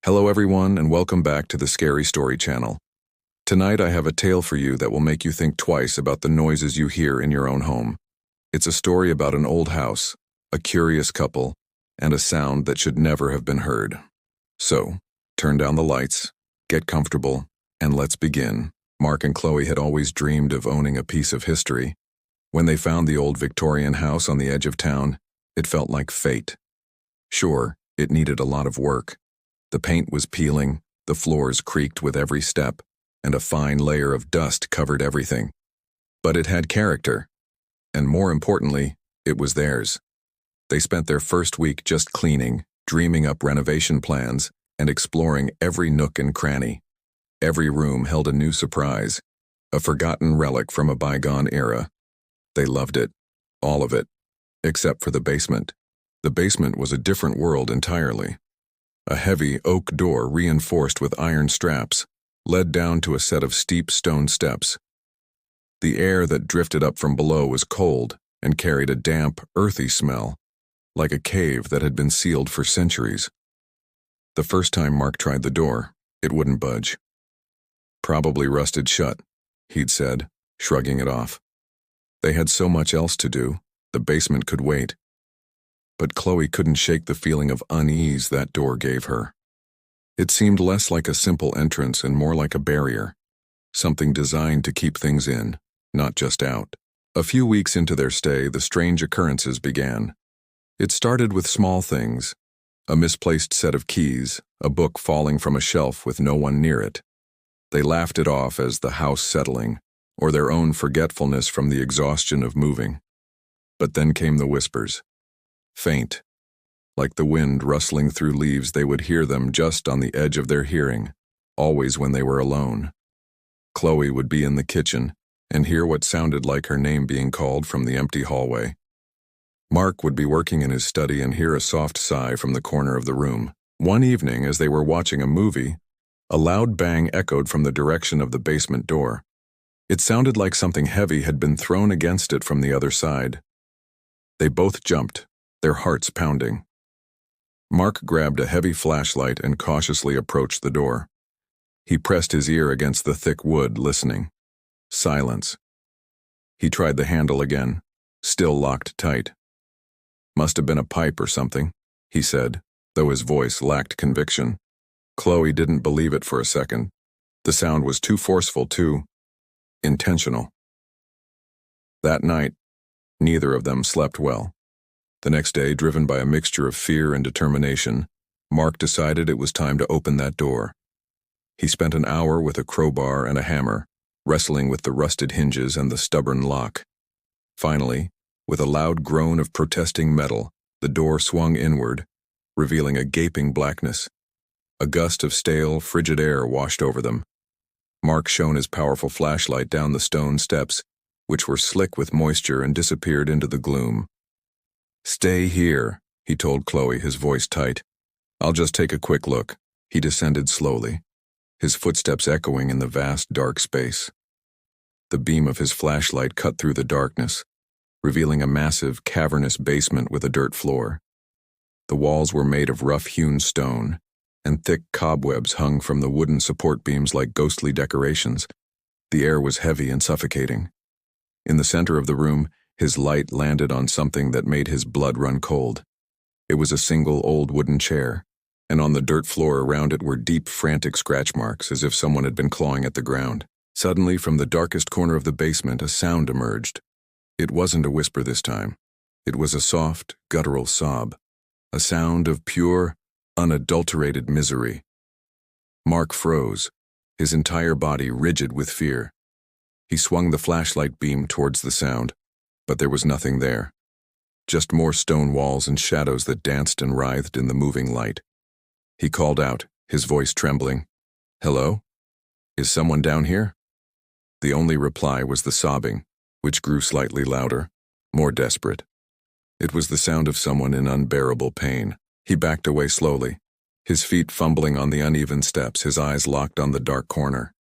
Hello everyone and welcome back to the Scary Story channel. Tonight I have a tale for you that will make you think twice about the noises you hear in your own home. It's a story about an old house, a curious couple, and a sound that should never have been heard. So, turn down the lights, get comfortable, and let's begin. Mark and Chloe had always dreamed of owning a piece of history. When they found the old Victorian house on the edge of town, it felt like fate. Sure, it needed a lot of work. The paint was peeling, the floors creaked with every step, and a fine layer of dust covered everything. But it had character, and more importantly, it was theirs. They spent their first week just cleaning, dreaming up renovation plans, and exploring every nook and cranny. Every room held a new surprise, a forgotten relic from a bygone era. They loved it, all of it, except for the basement. The basement was a different world entirely. A heavy oak door reinforced with iron straps led down to a set of steep stone steps. The air that drifted up from below was cold and carried a damp, earthy smell, like a cave that had been sealed for centuries. The first time Mark tried the door, it wouldn't budge. "Probably rusted shut," he'd said, shrugging it off. They had so much else to do, the basement could wait. But Chloe couldn't shake the feeling of unease that door gave her. It seemed less like a simple entrance and more like a barrier, something designed to keep things in, not just out. A few weeks into their stay, the strange occurrences began. It started with small things, a misplaced set of keys, a book falling from a shelf with no one near it. They laughed it off as the house settling, or their own forgetfulness from the exhaustion of moving. But then came the whispers. Faint. Like the wind rustling through leaves, they would hear them just on the edge of their hearing, always when they were alone. Chloe would be in the kitchen and hear what sounded like her name being called from the empty hallway. Mark would be working in his study and hear a soft sigh from the corner of the room. One evening, as they were watching a movie, a loud bang echoed from the direction of the basement door. It sounded like something heavy had been thrown against it from the other side. They both jumped, their hearts pounding. Mark grabbed a heavy flashlight and cautiously approached the door. He pressed his ear against the thick wood, listening. Silence. He tried the handle again, still locked tight. "Must have been a pipe or something," he said, though his voice lacked conviction. Chloe didn't believe it for a second. The sound was too forceful, too intentional. That night, neither of them slept well. The next day, driven by a mixture of fear and determination, Mark decided it was time to open that door. He spent an hour with a crowbar and a hammer, wrestling with the rusted hinges and the stubborn lock. Finally, with a loud groan of protesting metal, the door swung inward, revealing a gaping blackness. A gust of stale, frigid air washed over them. Mark shone his powerful flashlight down the stone steps, which were slick with moisture, and disappeared into the gloom. "Stay here," he told Chloe, his voice tight. "I'll just take a quick look." He descended slowly, his footsteps echoing in the vast, dark space. The beam of his flashlight cut through the darkness, revealing a massive, cavernous basement with a dirt floor. The walls were made of rough-hewn stone, and thick cobwebs hung from the wooden support beams like ghostly decorations. The air was heavy and suffocating. In the center of the room, his light landed on something that made his blood run cold. It was a single old wooden chair, and on the dirt floor around it were deep, frantic scratch marks, as if someone had been clawing at the ground. Suddenly, from the darkest corner of the basement, a sound emerged. It wasn't a whisper this time. It was a soft, guttural sob, a sound of pure, unadulterated misery. Mark froze, his entire body rigid with fear. He swung the flashlight beam towards the sound, but there was nothing there. Just more stone walls and shadows that danced and writhed in the moving light. He called out, his voice trembling. "Hello? Is someone down here?" The only reply was the sobbing, which grew slightly louder, more desperate. It was the sound of someone in unbearable pain. He backed away slowly, his feet fumbling on the uneven steps, his eyes locked on the dark corner.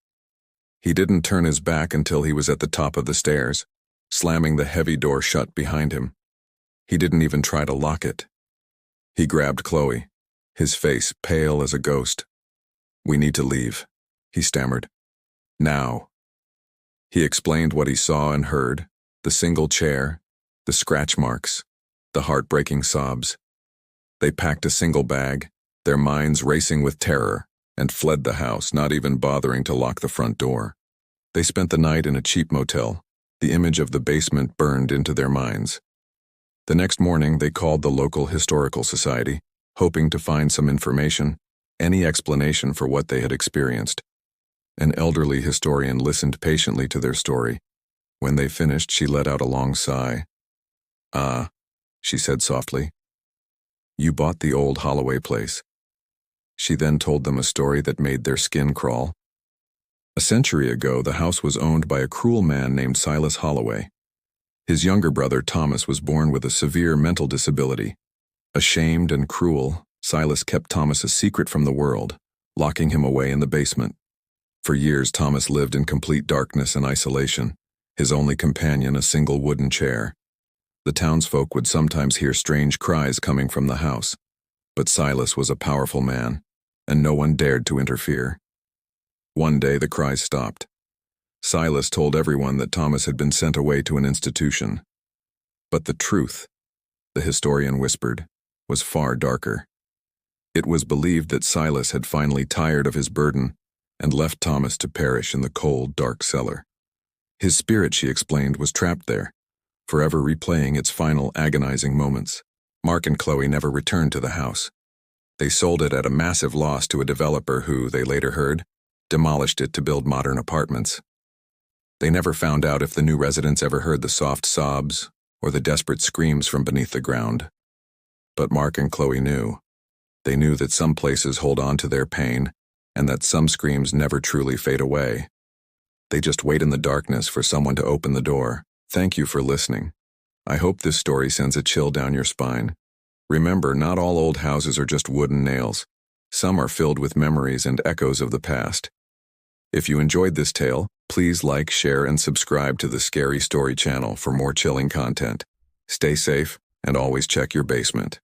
He didn't turn his back until he was at the top of the stairs, slamming the heavy door shut behind him. He didn't even try to lock it. He grabbed Chloe, his face pale as a ghost. "We need to leave," he stammered. "Now." He explained what he saw and heard, the single chair, the scratch marks, the heartbreaking sobs. They packed a single bag, their minds racing with terror, and fled the house, not even bothering to lock the front door. They spent the night in a cheap motel, the image of the basement burned into their minds. The next morning, they called the local historical society, hoping to find some information, any explanation for what they had experienced. An elderly historian listened patiently to their story. When they finished, she let out a long sigh. "Ah," she said softly. "You bought the old Holloway place." She then told them a story that made their skin crawl. A century ago, the house was owned by a cruel man named Silas Holloway. His younger brother, Thomas, was born with a severe mental disability. Ashamed and cruel, Silas kept Thomas a secret from the world, locking him away in the basement. For years, Thomas lived in complete darkness and isolation, his only companion a single wooden chair. The townsfolk would sometimes hear strange cries coming from the house, but Silas was a powerful man, and no one dared to interfere. One day, the cries stopped. Silas told everyone that Thomas had been sent away to an institution. But the truth, the historian whispered, was far darker. It was believed that Silas had finally tired of his burden and left Thomas to perish in the cold, dark cellar. His spirit, she explained, was trapped there, forever replaying its final agonizing moments. Mark and Chloe never returned to the house. They sold it at a massive loss to a developer who, they later heard, demolished it to build modern apartments. They never found out if the new residents ever heard the soft sobs or the desperate screams from beneath the ground. But Mark and Chloe knew. They knew that some places hold on to their pain and that some screams never truly fade away. They just wait in the darkness for someone to open the door. Thank you for listening. I hope this story sends a chill down your spine. Remember, not all old houses are just wooden nails. Some are filled with memories and echoes of the past. If you enjoyed this tale, please like, share, and subscribe to the Scary Story channel for more chilling content. Stay safe and always check your basement.